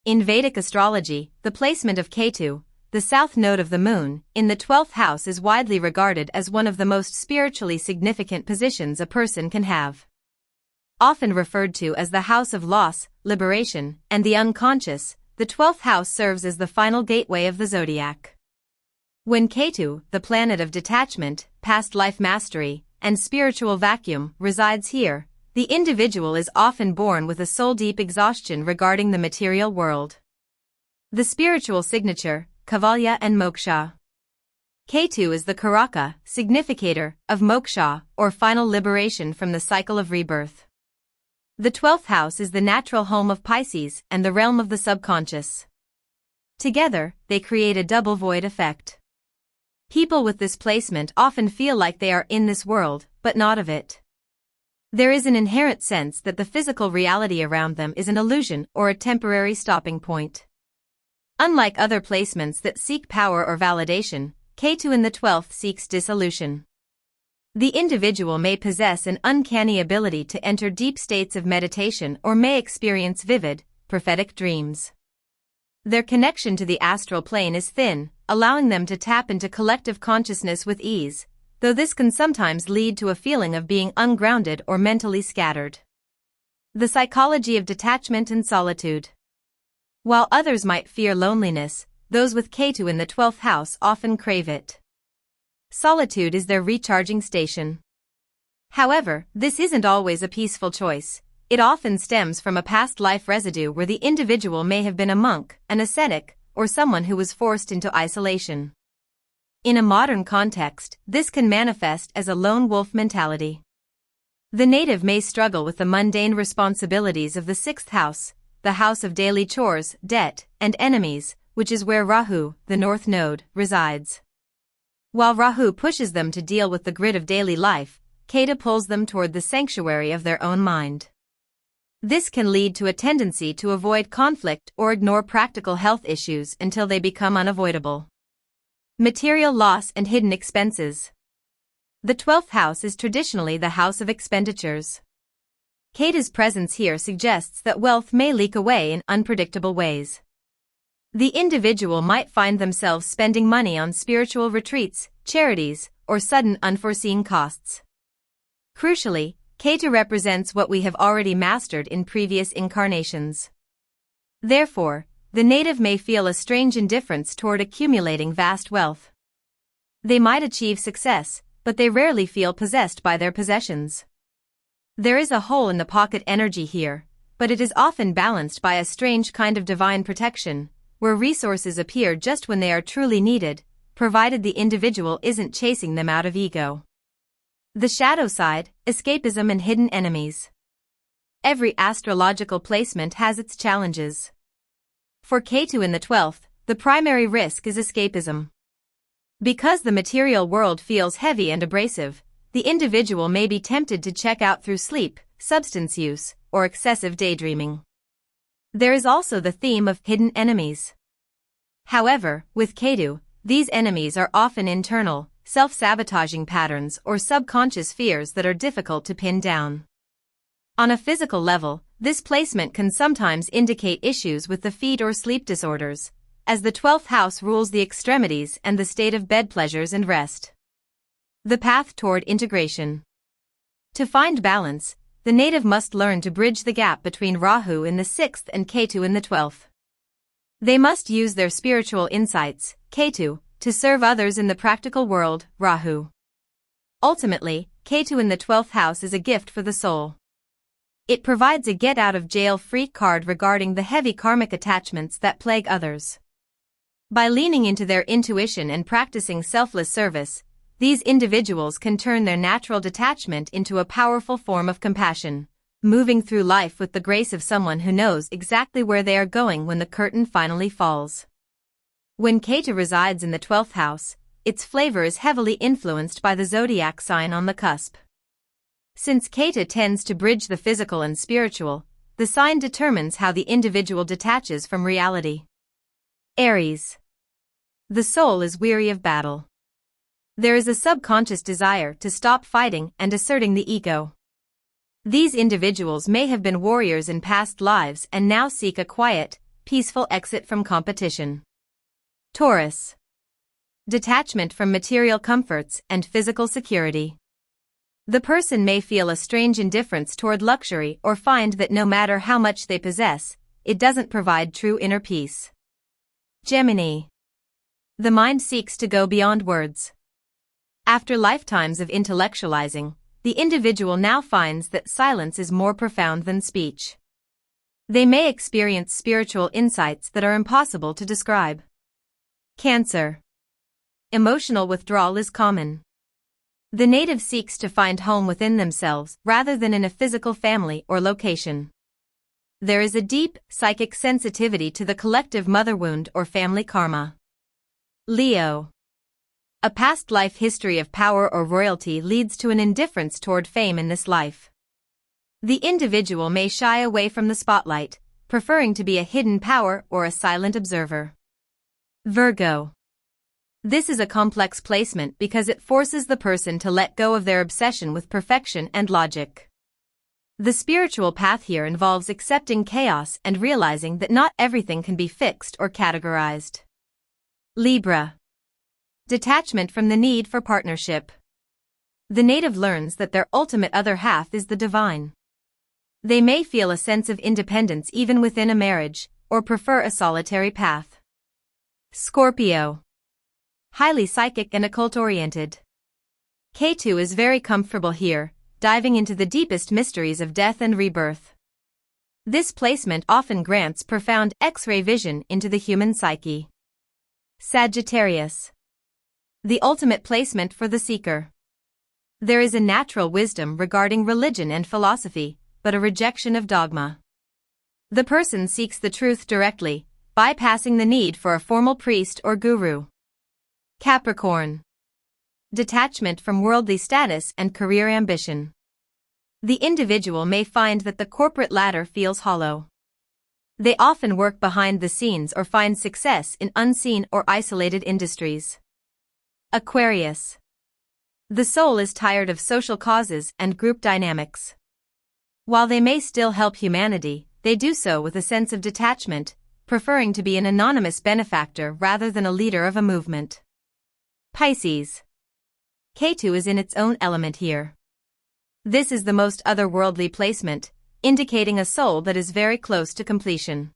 In Vedic astrology, the placement of Ketu, the south node of the moon, in the 12th house is widely regarded as one of the most spiritually significant positions a person can have. Often referred to as the house of loss, liberation, and the unconscious, the 12th house serves as the final gateway of the zodiac. When Ketu, the planet of detachment, past life mastery, and spiritual vacuum, resides here, the individual is often born with a soul-deep exhaustion regarding the material world. The spiritual signature, Kaivalya and Moksha. Ketu is the Karaka, significator, of Moksha, or final liberation from the cycle of rebirth. The 12th house is the natural home of Pisces and the realm of the subconscious. Together, they create a double void effect. People with this placement often feel like they are in this world, but not of it. There is an inherent sense that the physical reality around them is an illusion or a temporary stopping point. Unlike other placements that seek power or validation, Ketu in the 12th seeks dissolution. The individual may possess an uncanny ability to enter deep states of meditation or may experience vivid, prophetic dreams. Their connection to the astral plane is thin, allowing them to tap into collective consciousness with ease, though this can sometimes lead to a feeling of being ungrounded or mentally scattered. The psychology of detachment and solitude. While others might fear loneliness, those with Ketu in the 12th house often crave it. Solitude is their recharging station. However, this isn't always a peaceful choice. It often stems from a past life residue where the individual may have been a monk, an ascetic, or someone who was forced into isolation. In a modern context, this can manifest as a lone wolf mentality. The native may struggle with the mundane responsibilities of the 6th house, the house of daily chores, debt, and enemies, which is where Rahu, the north node, resides. While Rahu pushes them to deal with the grit of daily life, Ketu pulls them toward the sanctuary of their own mind. This can lead to a tendency to avoid conflict or ignore practical health issues until they become unavoidable. Material loss and hidden expenses. The 12th house is traditionally the house of expenditures. Ketu's presence here suggests that wealth may leak away in unpredictable ways. The individual might find themselves spending money on spiritual retreats, charities, or sudden unforeseen costs. Crucially, Ketu represents what we have already mastered in previous incarnations. Therefore, the native may feel a strange indifference toward accumulating vast wealth. They might achieve success, but they rarely feel possessed by their possessions. There is a hole-in-the-pocket energy here, but it is often balanced by a strange kind of divine protection, where resources appear just when they are truly needed, provided the individual isn't chasing them out of ego. The shadow side, escapism and hidden enemies. Every astrological placement has its challenges. For Ketu in the 12th, the primary risk is escapism. Because the material world feels heavy and abrasive, the individual may be tempted to check out through sleep, substance use, or excessive daydreaming. There is also the theme of hidden enemies. However, with Ketu, these enemies are often internal, self-sabotaging patterns or subconscious fears that are difficult to pin down. On a physical level, this placement can sometimes indicate issues with the feet or sleep disorders, as the 12th house rules the extremities and the state of bed pleasures and rest. The path toward integration. To find balance, the native must learn to bridge the gap between Rahu in the 6th and Ketu in the 12th. They must use their spiritual insights, Ketu, to serve others in the practical world, Rahu. Ultimately, Ketu in the 12th house is a gift for the soul. It provides a get-out-of-jail-free card regarding the heavy karmic attachments that plague others. By leaning into their intuition and practicing selfless service, these individuals can turn their natural detachment into a powerful form of compassion, moving through life with the grace of someone who knows exactly where they are going when the curtain finally falls. When Ketu resides in the 12th house, its flavor is heavily influenced by the zodiac sign on the cusp. Since Ketu tends to bridge the physical and spiritual, the sign determines how the individual detaches from reality. Aries. The soul is weary of battle. There is a subconscious desire to stop fighting and asserting the ego. These individuals may have been warriors in past lives and now seek a quiet, peaceful exit from competition. Taurus. Detachment from material comforts and physical security. The person may feel a strange indifference toward luxury or find that no matter how much they possess, it doesn't provide true inner peace. Gemini. The mind seeks to go beyond words. After lifetimes of intellectualizing, the individual now finds that silence is more profound than speech. They may experience spiritual insights that are impossible to describe. Cancer. Emotional withdrawal is common. The native seeks to find home within themselves rather than in a physical family or location. There is a deep, psychic sensitivity to the collective mother wound or family karma. Leo. A past life history of power or royalty leads to an indifference toward fame in this life. The individual may shy away from the spotlight, preferring to be a hidden power or a silent observer. Virgo. This is a complex placement because it forces the person to let go of their obsession with perfection and logic. The spiritual path here involves accepting chaos and realizing that not everything can be fixed or categorized. Libra. Detachment from the need for partnership. The native learns that their ultimate other half is the divine. They may feel a sense of independence even within a marriage, or prefer a solitary path. Scorpio. Highly psychic and occult-oriented. Ketu is very comfortable here, diving into the deepest mysteries of death and rebirth. This placement often grants profound X-ray vision into the human psyche. Sagittarius. The ultimate placement for the seeker. There is a natural wisdom regarding religion and philosophy, but a rejection of dogma. The person seeks the truth directly, bypassing the need for a formal priest or guru. Capricorn. Detachment from worldly status and career ambition. The individual may find that the corporate ladder feels hollow. They often work behind the scenes or find success in unseen or isolated industries. Aquarius. The soul is tired of social causes and group dynamics. While they may still help humanity, they do so with a sense of detachment, preferring to be an anonymous benefactor rather than a leader of a movement. Pisces. Ketu is in its own element here. This is the most otherworldly placement, indicating a soul that is very close to completion.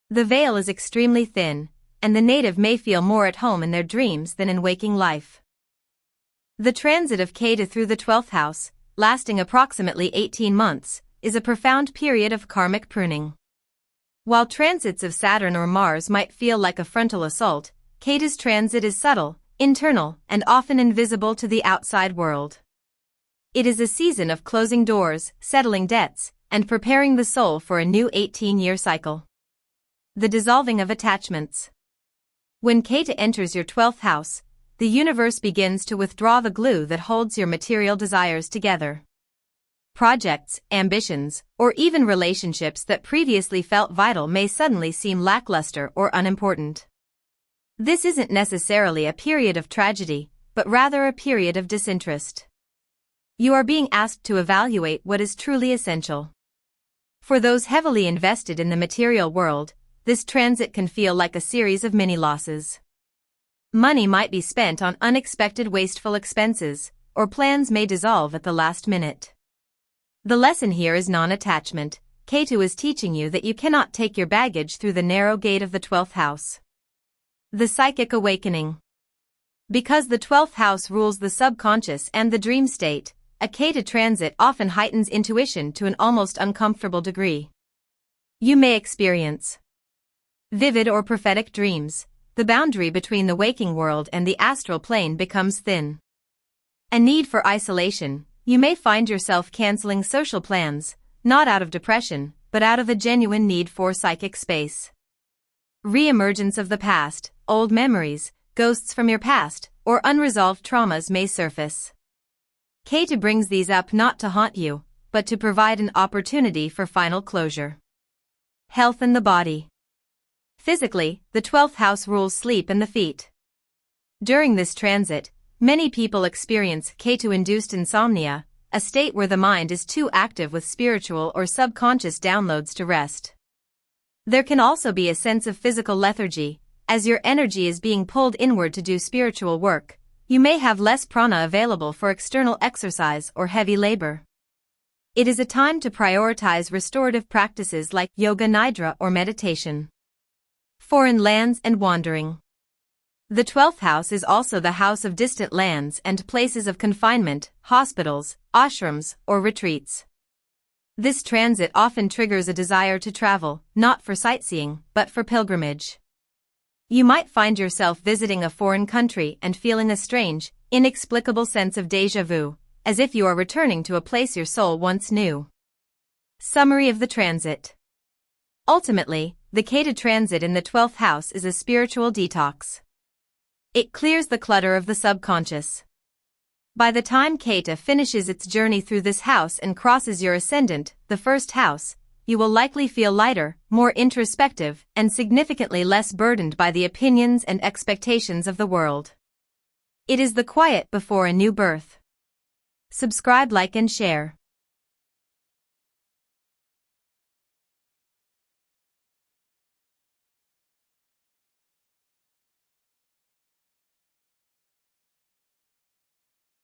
The veil is extremely thin, and the native may feel more at home in their dreams than in waking life. The transit of Ketu through the 12th house, lasting approximately 18 months, is a profound period of karmic pruning. While transits of Saturn or Mars might feel like a frontal assault, Ketu's transit is subtle, internal, and often invisible to the outside world. It is a season of closing doors, settling debts, and preparing the soul for a new 18-year cycle. The dissolving of attachments. When Ketu enters your 12th house, the universe begins to withdraw the glue that holds your material desires together. Projects, ambitions, or even relationships that previously felt vital may suddenly seem lackluster or unimportant. This isn't necessarily a period of tragedy, but rather a period of disinterest. You are being asked to evaluate what is truly essential. For those heavily invested in the material world, this transit can feel like a series of mini-losses. Money might be spent on unexpected wasteful expenses, or plans may dissolve at the last minute. The lesson here is non-attachment. Ketu is teaching you that you cannot take your baggage through the narrow gate of the 12th house. The psychic awakening. Because the 12th house rules the subconscious and the dream state, a Ketu transit often heightens intuition to an almost uncomfortable degree. You may experience vivid or prophetic dreams. The boundary between the waking world and the astral plane becomes thin. A need for isolation. You may find yourself canceling social plans, not out of depression, but out of a genuine need for psychic space. Re-emergence of the past, old memories, ghosts from your past, or unresolved traumas may surface. Ketu brings these up not to haunt you, but to provide an opportunity for final closure. Health and the body. Physically, the 12th house rules sleep and the feet. During this transit, many people experience Ketu-induced insomnia, a state where the mind is too active with spiritual or subconscious downloads to rest. There can also be a sense of physical lethargy, as your energy is being pulled inward to do spiritual work. You may have less prana available for external exercise or heavy labor. It is a time to prioritize restorative practices like yoga nidra or meditation. Foreign lands and wandering. The 12th house is also the house of distant lands and places of confinement, hospitals, ashrams, or retreats. This transit often triggers a desire to travel, not for sightseeing, but for pilgrimage. You might find yourself visiting a foreign country and feeling a strange, inexplicable sense of déjà vu, as if you are returning to a place your soul once knew. Summary of the transit. Ultimately, the Ketu transit in the 12th house is a spiritual detox. It clears the clutter of the subconscious. By the time Ketu finishes its journey through this house and crosses your ascendant, the first house, you will likely feel lighter, more introspective, and significantly less burdened by the opinions and expectations of the world. It is the quiet before a new birth. Subscribe, like, and share.